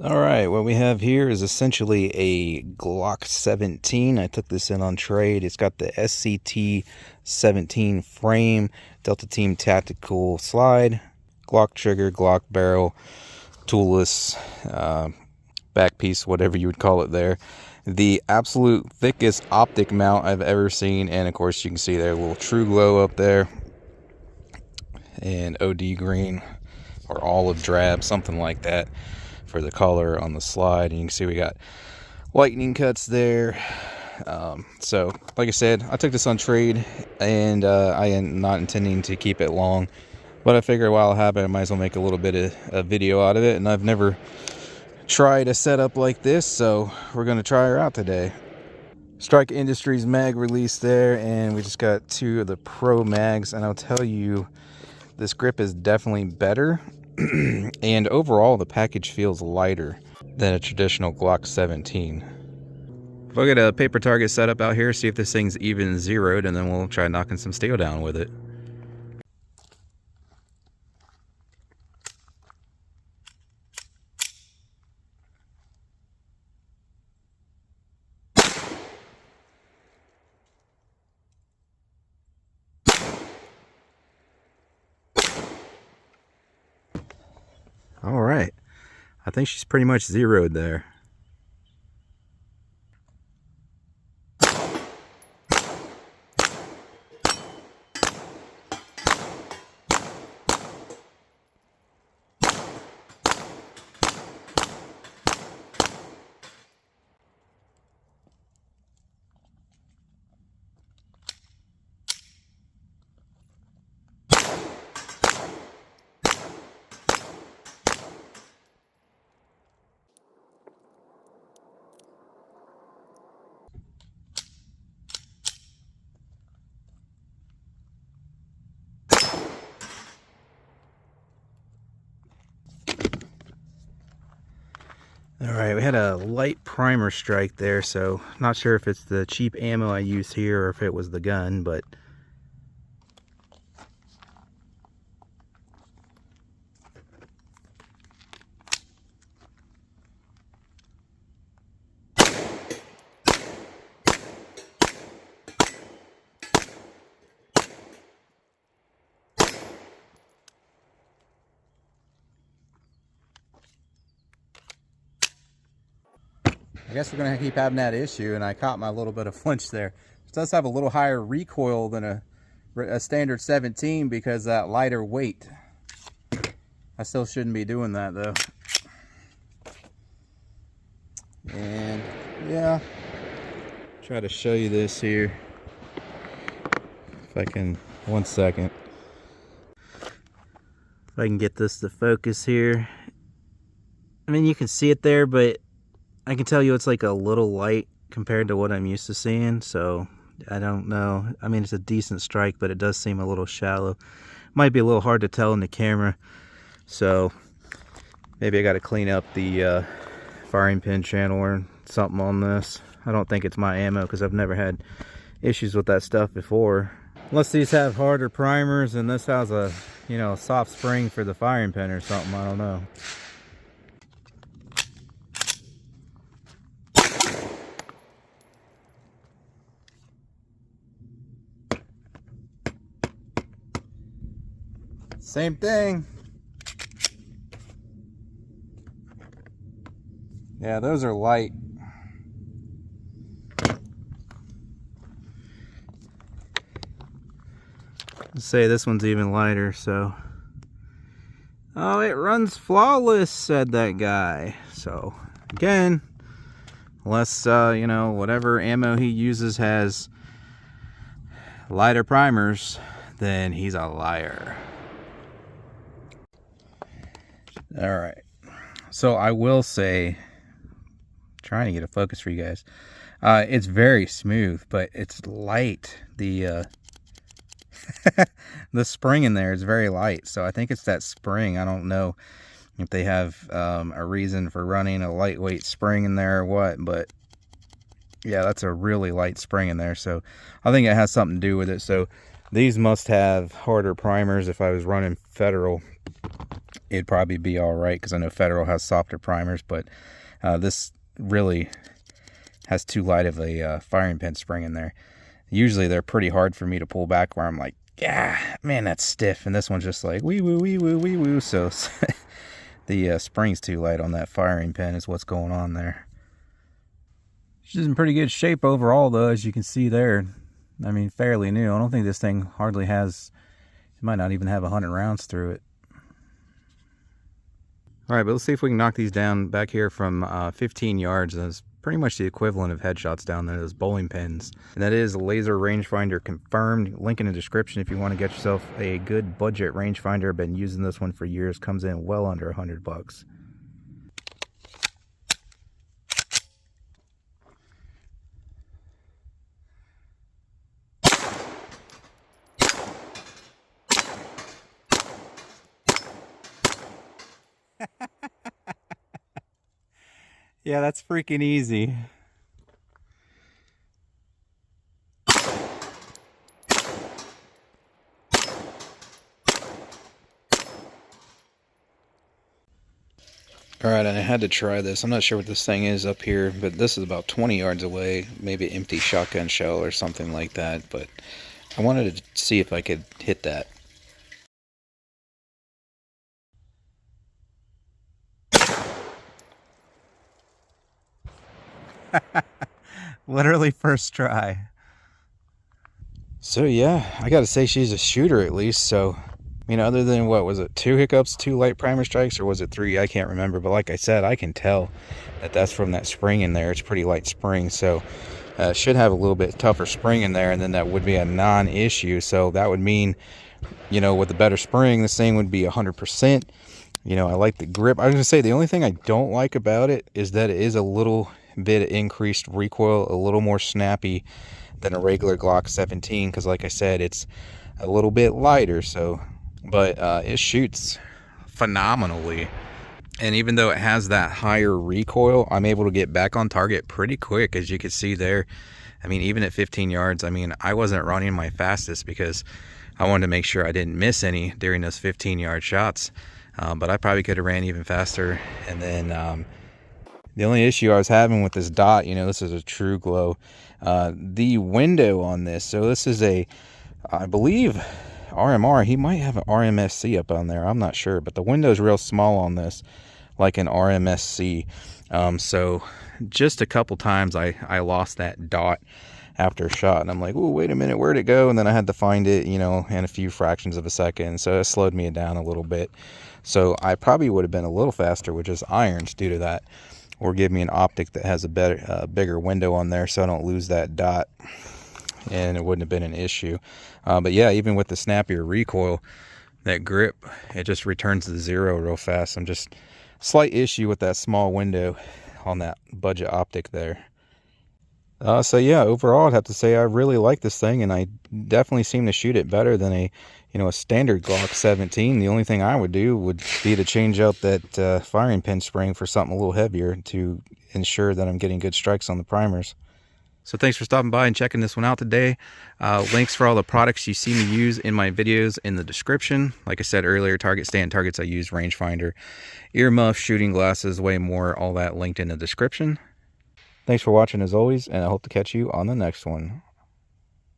All right, what we have here is essentially a Glock 17. I took this in on trade. It's got the SCT-17 frame, Delta Team tactical slide, Glock trigger, Glock barrel, toolless, back piece, whatever you would call it there. The absolute thickest optic mount I've ever seen, and of course you can see there a little True Glow up there, and OD green or olive drab, something like that, for the color on the slide. And you can see we got lightning cuts there. So like I said, I took this on trade, and I am not intending to keep it long, but I figure while I have it, I might as well make a little bit of a video out of it. And I've never tried a setup like this, so we're going to try her out today. Strike Industries mag release there, and we just got 2 of the Pro mags, and I'll tell you, this grip is definitely better. And overall the package feels lighter than a traditional Glock 17. We'll get a paper target set up out here, see if this thing's even zeroed, and then we'll try knocking some steel down with it. All right, I think she's pretty much zeroed there. All right, we had a light primer strike there, so not sure if it's the cheap ammo I used here or if it was the gun, but I guess we're going to keep having that issue, and I caught my little bit of flinch there. It does have a little higher recoil than a standard 17 because that lighter weight. I still shouldn't be doing that though. And yeah, try to show you this here. If I can, 1 second. If I can get this to focus here. I mean, you can see it there, but I can tell you it's like a little light compared to what I'm used to seeing, so I don't know. I mean, it's a decent strike, but it does seem a little shallow. Might be a little hard to tell in the camera, so maybe I got to clean up the firing pin channel or something on this. I don't think it's my ammo because I've never had issues with that stuff before. Unless these have harder primers and this has a, you know, soft spring for the firing pin or something, I don't know. Same thing. Yeah, those are light. Let's say this one's even lighter, so. Oh, it runs flawless, said that guy. So, again, unless, you know, whatever ammo he uses has lighter primers, then he's a liar. All right, so I will say, trying to get a focus for you guys, it's very smooth, but it's light. The the spring in there is very light, so I think it's that spring. I don't know if they have a reason for running a lightweight spring in there or what, but yeah, that's a really light spring in there, so I think it has something to do with it. So these must have harder primers if I was running Federal. it'd probably be all right, because I know Federal has softer primers, but this really has too light of a firing pin spring in there. Usually they're pretty hard for me to pull back, where I'm like, yeah, man, that's stiff. And this one's just like wee woo, wee woo, wee woo. So the spring's too light on that firing pin is what's going on there. She's in pretty good shape overall, though, as you can see there. I mean, fairly new. I don't think this thing hardly has, it might not even have 100 rounds through it. All right, but let's see if we can knock these down back here from 15 yards. That's pretty much the equivalent of headshots down there, those bowling pins. And that is laser rangefinder confirmed. Link in the description if you want to get yourself a good budget rangefinder. I've been using this one for years. Comes in well under $100. Yeah, that's freaking easy. Alright, and I had to try this. I'm not sure what this thing is up here, but this is about 20 yards away. Maybe an empty shotgun shell or something like that, but I wanted to see if I could hit that. Literally first try. So yeah, I gotta say she's a shooter at least. So, you know, other than, what was it, 2 hiccups, 2 light primer strikes, or was it 3? I can't remember. But like I said, I can tell that that's from that spring in there. It's pretty light spring, so should have a little bit tougher spring in there, and then that would be a non-issue. So that would mean, you know, with the better spring, this thing would be 100%. You know, I like the grip. I was gonna say the only thing I don't like about it is that it is a little bit of increased recoil, a little more snappy than a regular Glock 17, because like I said, it's a little bit lighter. So, but it shoots phenomenally, and even though it has that higher recoil, I'm able to get back on target pretty quick, as you can see there. I mean, even at 15 yards, I mean, I wasn't running my fastest because I wanted to make sure I didn't miss any during those 15-yard shots. But I probably could have ran even faster. And then the only issue I was having with this dot, you know, this is a true glow. The window on this, so this is a, I believe, RMR. He might have an RMSC up on there. I'm not sure. But the window's real small on this, like an RMSC. So just a couple times I lost that dot after a shot, and I'm like, oh, wait a minute, where'd it go? And then I had to find it, you know, in a few fractions of a second. So it slowed me down a little bit. So I probably would have been a little faster with just irons due to that, or give me an optic that has a better, bigger window on there, so I don't lose that dot, and it wouldn't have been an issue. But yeah, even with the snappier recoil, that grip, it just returns to 0 real fast. I'm just slight issue with that small window on that budget optic there. So yeah, overall I'd have to say I really like this thing, and I definitely seem to shoot it better than a, you know, a standard Glock 17. The only thing I would do would be to change out that firing pin spring for something a little heavier to ensure that I'm getting good strikes on the primers. So thanks for stopping by and checking this one out today. Links for all the products you see me use in my videos in the description. Like I said earlier, target stand targets I use, rangefinder, earmuffs, shooting glasses, way more, all that linked in the description. Thanks for watching as always, and I hope to catch you on the next one.